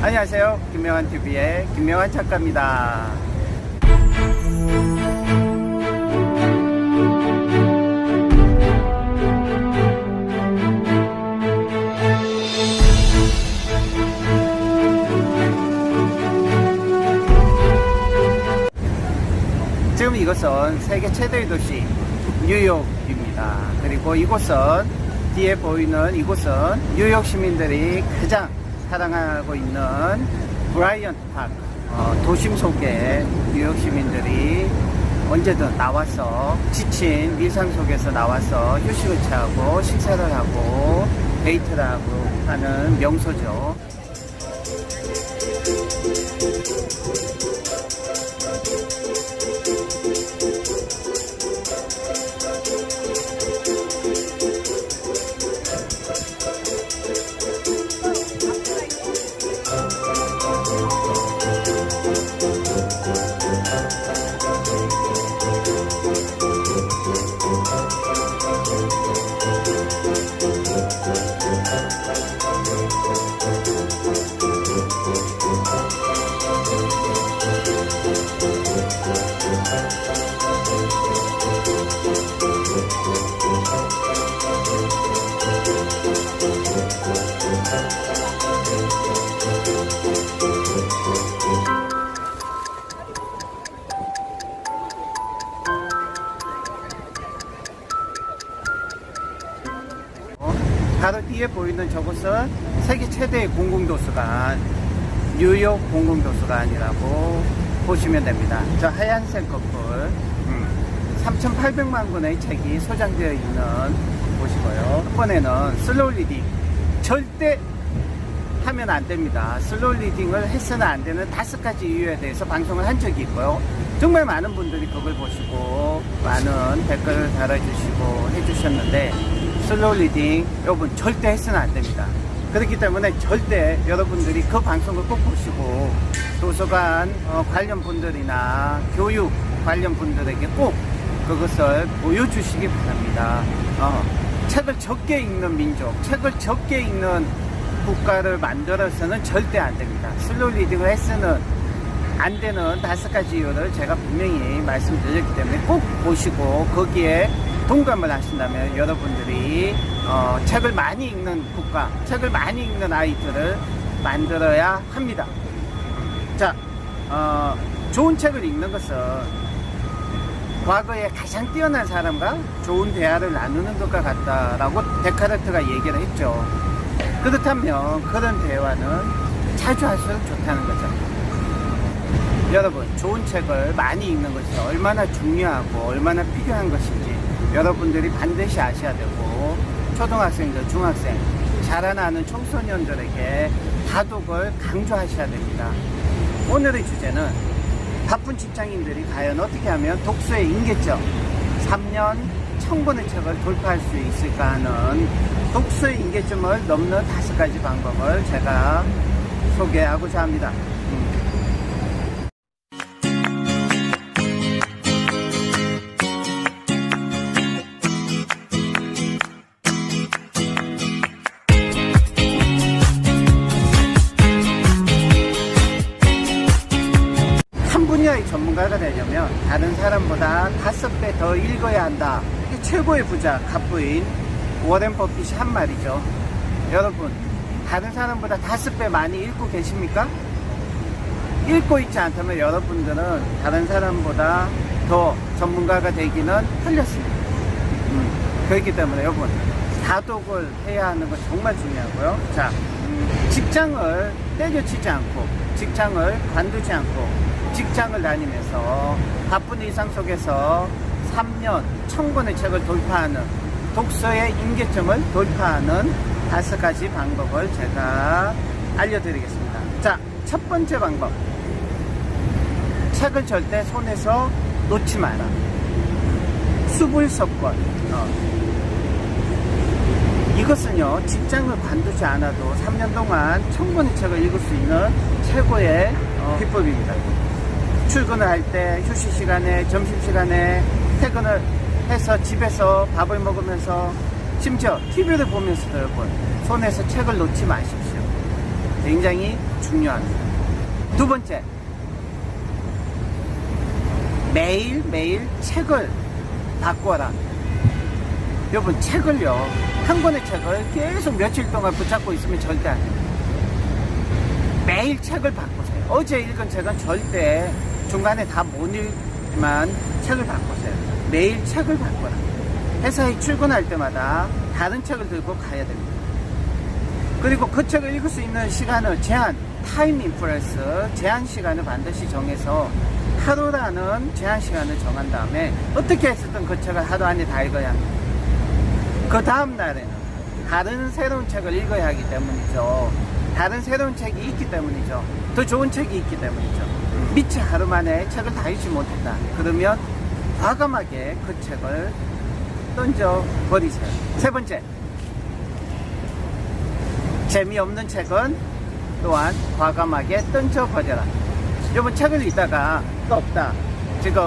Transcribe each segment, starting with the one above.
안녕하세요. 김명환TV의 김명환 작가입니다. 지금 이곳은 세계 최대의 도시 뉴욕입니다. 그리고 이곳은 뒤에 보이는 이곳은 뉴욕 시민들이 가장 사랑하고 있는 브라이언트 파크, 도심 속에 뉴욕 시민들이 언제든 나와서 지친 일상 속에서 나와서 휴식을 취하고 식사를 하고 데이트를 하고 하는 명소죠. 바로 뒤에 보이는 저곳은 세계 최대의 공공도서관, 뉴욕 공공도서관이라고 보시면 됩니다. 저 하얀색 거풀 3,800만 권의 책이 소장되어 있는 곳이고요. 이번에는 슬로우 리딩 절대 하면 안 됩니다. 슬로우 리딩을 해서는 안 되는 5가지 이유에 대해서 방송을 한 적이 있고요. 정말 많은 분들이 그걸 보시고 많은 댓글을 달아주시고 해주셨는데, 슬로우 리딩 여러분 절대 해서는 안 됩니다. 그렇기 때문에 절대 여러분들이 그 방송을 꼭 보시고 도서관 관련 분들이나 교육 관련 분들에게 꼭 그것을 보여주시기 바랍니다. 책을 적게 읽는 민족, 책을 적게 읽는 국가를 만들어서는 절대 안 됩니다. 슬로우 리딩을 해서는 안 되는 5가지 이유를 제가 분명히 말씀드렸기 때문에 꼭 보시고 거기에 동감을 하신다면 여러분들이 책을 많이 읽는 국가, 책을 많이 읽는 아이들을 만들어야 합니다. 자, 좋은 책을 읽는 것은 과거에 가장 뛰어난 사람과 좋은 대화를 나누는 것과 같다라고 데카르트가 얘기를 했죠. 그렇다면 그런 대화는 자주 할수록 좋다는 거죠. 여러분, 좋은 책을 많이 읽는 것이 얼마나 중요하고 얼마나 필요한 것인지 여러분들이 반드시 아셔야 되고, 초등학생들, 중학생, 자라나는 청소년들에게 다독을 강조하셔야 됩니다. 오늘의 주제는 바쁜 직장인들이 과연 어떻게 하면 독서의 임계점 3년 1000권의 책을 돌파할 수 있을까 하는 독서의 임계점을 넘는 5가지 방법을 제가 소개하고자 합니다. 3분야의 전문가가 되려면 다른 사람보다 5배 더 읽어야 한다. 이게 최고의 부자, 갑부인 워렌 버핏이 한 말이죠. 여러분, 다른 사람보다 5배 많이 읽고 계십니까? 읽고 있지 않다면 여러분들은 다른 사람보다 더 전문가가 되기는 틀렸습니다. 그렇기 때문에 여러분, 다독을 해야 하는 건 정말 중요하고요. 자, 직장을 때려치지 않고, 직장을 관두지 않고, 직장을 다니면서 바쁜 일상 속에서 3년 1000권의 책을 돌파하는, 독서의 임계점을 돌파하는 5가지 방법을 제가 알려드리겠습니다. 자, 첫 번째 방법, 책을 절대 손에서 놓지 마라. 수불석권. 이것은요, 직장을 관두지 않아도 3년 동안 1000권의 책을 읽을 수 있는 최고의 비법입니다. 출근을 할 때, 휴식 시간에, 점심 시간에, 퇴근을 해서 집에서 밥을 먹으면서, 심지어 TV를 보면서도 여러분, 손에서 책을 놓지 마십시오. 굉장히 중요합니다. 두 번째, 매일매일 책을 바꿔라. 여러분, 책을요, 한 권의 책을 계속 며칠 동안 붙잡고 있으면 절대 안 돼요. 매일 책을 바꾸세요. 어제 읽은 책은 절대 중간에 다 못 읽지만 책을 바꾸세요. 매일 책을 바꿔라. 회사에 출근할 때마다 다른 책을 들고 가야 됩니다. 그리고 그 책을 읽을 수 있는 시간을 타임 인프레스, 제한 시간을 반드시 정해서 하루라는 제한 시간을 정한 다음에 어떻게 했었든 그 책을 하루 안에 다 읽어야 합니다. 그 다음 날에는 다른 새로운 책을 읽어야 하기 때문이죠. 다른 새로운 책이 있기 때문이죠. 더 좋은 책이 있기 때문이죠. 미처 하루 만에 책을 다 읽지 못했다. 그러면 과감하게 그 책을 던져 버리세요. 세 번째, 재미없는 책은 또한 과감하게 던져 버려라. 여러분, 책을 읽다가 또 없다. 지금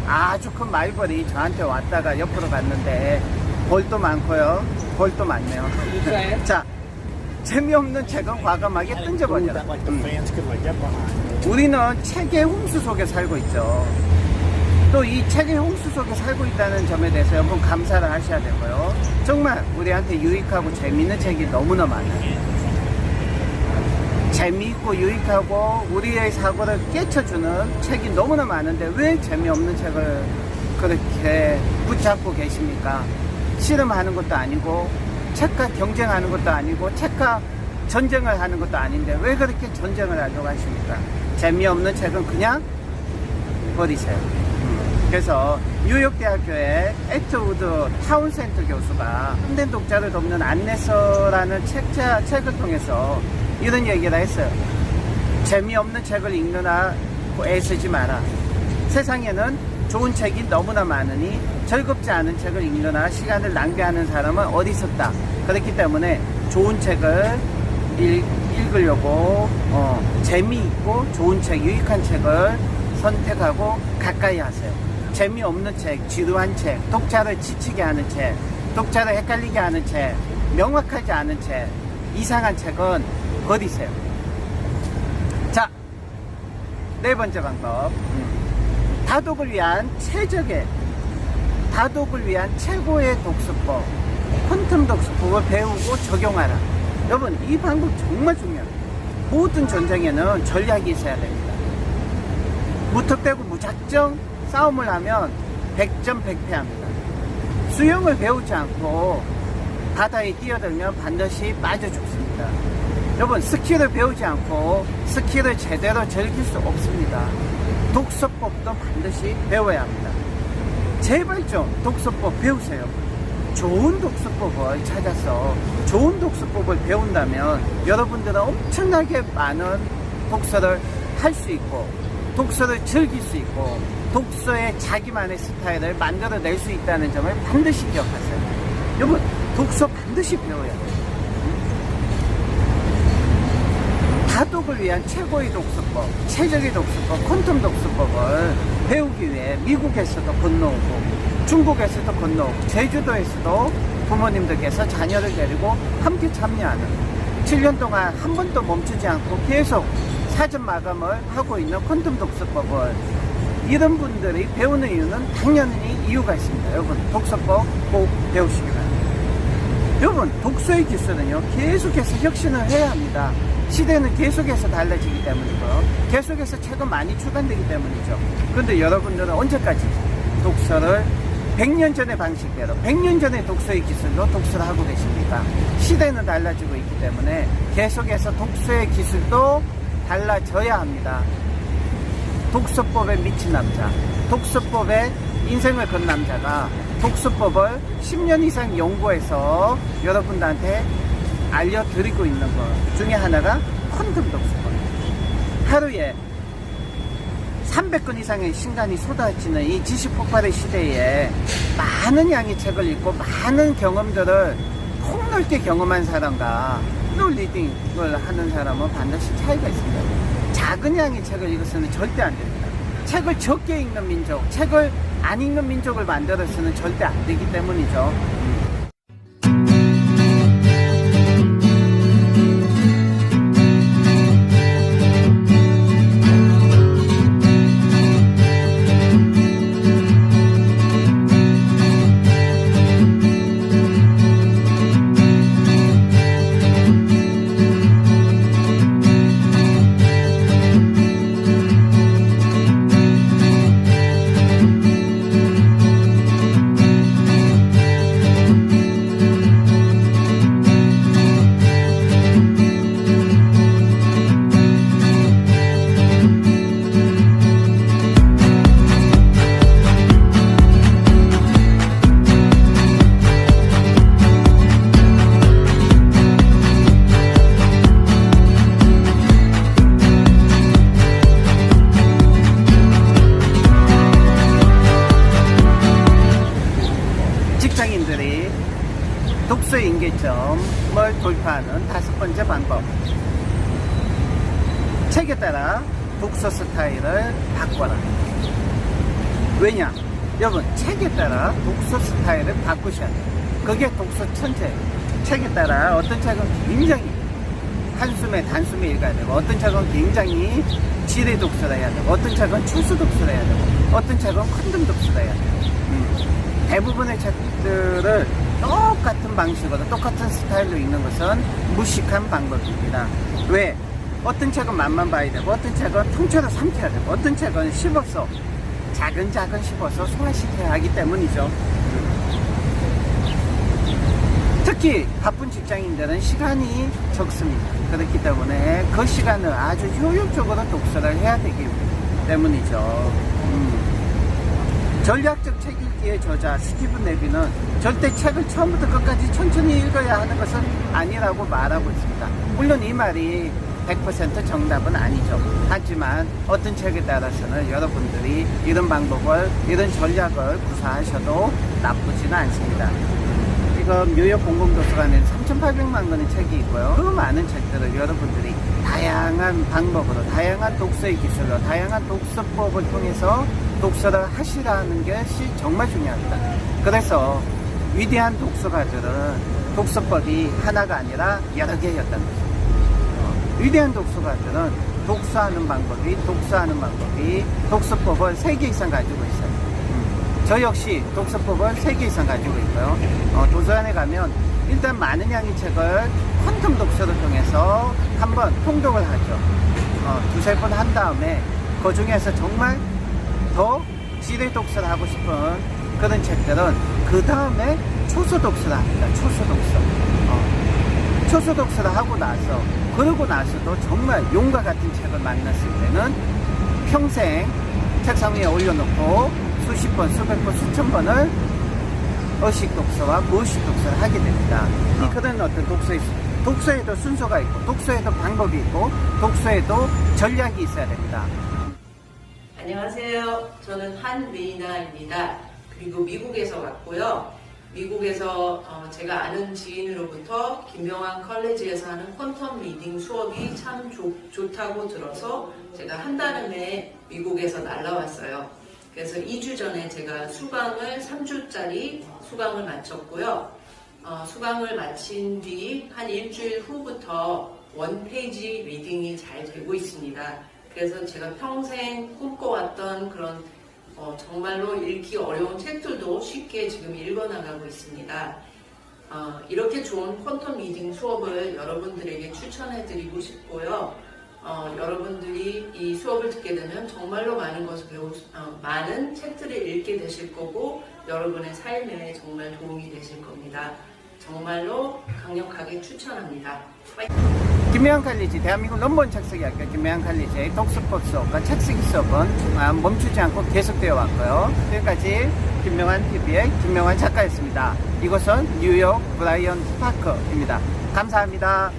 아주 큰 말벌이 저한테 왔다가 옆으로 갔는데 볼도 많고요, 볼도 많네요. 자, 재미없는 책은 과감하게 던져버려라. 우리는 책의 홍수 속에 살고 있죠. 또 이 책의 홍수 속에 살고 있다는 점에 대해서 여러분 감사를 하셔야 되고요. 정말 우리한테 유익하고 재미있는 책이 너무나 많아요. 재미있고 유익하고 우리의 사고를 깨쳐주는 책이 너무나 많은데 왜 재미없는 책을 그렇게 붙잡고 계십니까? 씨름하는 것도 아니고 책과 경쟁하는 것도 아니고 책과 전쟁을 하는 것도 아닌데 왜 그렇게 전쟁을 하려고 하십니까? 재미없는 책은 그냥 버리세요. 그래서 뉴욕대학교의 에트우드 타운센트 교수가 힘든 독자를 돕는 안내서라는 책을 통해서 이런 얘기를 했어요. 재미없는 책을 읽느라고 애쓰지 마라. 세상에는 좋은 책이 너무나 많으니 즐겁지 않은 책을 읽느라 시간을 낭비하는 사람은 어디 있었다. 그렇기 때문에 좋은 책을 읽으려고 재미있고 좋은 책, 유익한 책을 선택하고 가까이 하세요. 재미없는 책, 지루한 책, 독자를 지치게 하는 책, 독자를 헷갈리게 하는 책, 명확하지 않은 책, 이상한 책은 버리세요. 자, 네 번째 방법. 다독을 위한 최고의 독서법, 퀀텀 독서법을 배우고 적용하라. 여러분, 이 방법 정말 중요합니다. 모든 전쟁에는 전략이 있어야 됩니다. 무턱대고 무작정 싸움을 하면 100점 100패합니다. 수영을 배우지 않고 바다에 뛰어들면 반드시 빠져 죽습니다. 여러분, 스키를 배우지 않고 스키를 제대로 즐길 수 없습니다. 독서법도 반드시 배워야 합니다. 제발 좀 독서법 배우세요. 좋은 독서법을 찾아서 좋은 독서법을 배운다면 여러분들은 엄청나게 많은 독서를 할 수 있고 독서를 즐길 수 있고 독서의 자기만의 스타일을 만들어낼 수 있다는 점을 반드시 기억하세요. 여러분, 독서 반드시 배워야 돼요. 다독을 위한 최고의 독서법, 최적의 독서법, 퀀텀 독서법을 배우기 위해 미국에서도 건너오고 중국에서도 건너오고 제주도에서도 부모님들께서 자녀를 데리고 함께 참여하는 7년 동안 한 번도 멈추지 않고 계속 사전 마감을 하고 있는 퀀텀 독서법을 이런 분들이 배우는 이유는 당연히 이유가 있습니다. 여러분, 독서법 꼭 배우시기 바랍니다. 여러분, 독서의 기술은요, 계속해서 혁신을 해야 합니다. 시대는 계속해서 달라지기 때문이고요. 계속해서 책은 많이 출간되기 때문이죠. 그런데 여러분들은 언제까지 독서를 100년 전의 방식대로 100년 전의 독서의 기술로 독서를 하고 계십니까? 시대는 달라지고 있기 때문에 계속해서 독서의 기술도 달라져야 합니다. 독서법에 미친 남자, 독서법에 인생을 건 남자가 독서법을 10년 이상 연구해서 여러분들한테 알려드리고 있는 것 중에 하나가 퀀텀 독서법. 하루에 300권 이상의 신간이 쏟아지는 이 지식 폭발의 시대에 많은 양의 책을 읽고 많은 경험들을 폭넓게 경험한 사람과 노 리딩을 하는 사람은 반드시 차이가 있습니다. 작은 양의 책을 읽어서는 절대 안 됩니다. 책을 적게 읽는 민족, 책을 안 읽는 민족을 만들어서는 절대 안 되기 때문이죠. 설파하는 5번째 방법. 책에 따라 독서 스타일을 바꿔라. 왜냐? 여러분, 책에 따라 독서 스타일을 바꾸셔야 돼요. 그게 독서 천재. 책에 따라 어떤 책은 굉장히 한숨에 단숨에 읽어야 되고, 어떤 책은 굉장히 지뢰 독서를 해야 되고, 어떤 책은 추수 독서를 해야 되고, 어떤 책은 콘돔 독서를 해야 돼요. 대부분의 책들을 똑같은 방식으로 똑같은 스타일로 읽는 것은 무식한 방법입니다. 왜? 어떤 책은 맛만 봐야 되고, 어떤 책은 통째로 삼켜야 되고, 어떤 책은 씹어서 작은 씹어서 소화시켜야 하기 때문이죠. 특히 바쁜 직장인들은 시간이 적습니다. 그렇기 때문에 그 시간을 아주 효율적으로 독서를 해야 되기 때문이죠. 전략적 책 읽기의 저자 스티븐 네비는 절대 책을 처음부터 끝까지 천천히 읽어야 하는 것은 아니라고 말하고 있습니다. 물론 이 말이 100% 정답은 아니죠. 하지만 어떤 책에 따라서는 여러분들이 이런 방법을, 이런 전략을 구사하셔도 나쁘지는 않습니다. 지금 뉴욕 공공도서관에는 3,800만 권의 책이 있고요. 그 많은 책들을 여러분들이 다양한 방법으로, 다양한 독서의 기술로, 다양한 독서법을 통해서 독서를 하시라는 것이 정말 중요합니다. 그래서 위대한 독서가들은 독서법이 하나가 아니라 여러 개였다는 거죠. 위대한 독서가들은 독서하는 방법이 독서법을 3개 이상 가지고 있어요. 저 역시 독서법을 3개 이상 가지고 있고요. 도서관에 가면 일단 많은 양의 책을 퀀텀 독서를 통해서 한번 통독을 하죠. 2-3번 한 다음에 그 중에서 정말 더 지뢰 독서를 하고 싶은 그런 책들은 그 다음에 초소 독서를 합니다. 초소 독서를 하고 나서, 그러고 나서도 정말 용과 같은 책을 만났을 때는 평생 책상 위에 올려놓고 수십 번, 수백 번, 수천 번을 어식 독서와 무의식 독서를 하게 됩니다. 그런 어떤 독서에도 순서가 있고, 독서에도 방법이 있고, 독서에도 전략이 있어야 됩니다. 안녕하세요. 저는 한미나입니다. 그리고 미국에서 왔고요. 미국에서 제가 아는 지인으로부터 김명환 컬리지에서 하는 퀀텀 리딩 수업이 참 좋다고 들어서 제가 한달음에 미국에서 날라왔어요. 그래서 2주 전에 제가 수강을 3주짜리 수강을 마쳤고요. 수강을 마친 뒤 한 일주일 후부터 원페이지 리딩이 잘 되고 있습니다. 그래서 제가 평생 꿈꿔왔던 그런 정말로 읽기 어려운 책들도 쉽게 지금 읽어나가고 있습니다. 이렇게 좋은 퀀텀 리딩 수업을 여러분들에게 추천해드리고 싶고요. 여러분들이 이 수업을 듣게 되면 정말로 많은 것을 많은 책들을 읽게 되실 거고, 여러분의 삶에 정말 도움이 되실 겁니다. 정말로 강력하게 추천합니다. 김명환 칼리지, 대한민국 넘버원 책쓰기 학교 김명환 칼리지의 독서법 수업과 책쓰기 수업은 멈추지 않고 계속되어 왔고요. 지금까지 김명환 TV의 김명환 작가였습니다. 이곳은 뉴욕 브라이언트 파크입니다. 감사합니다.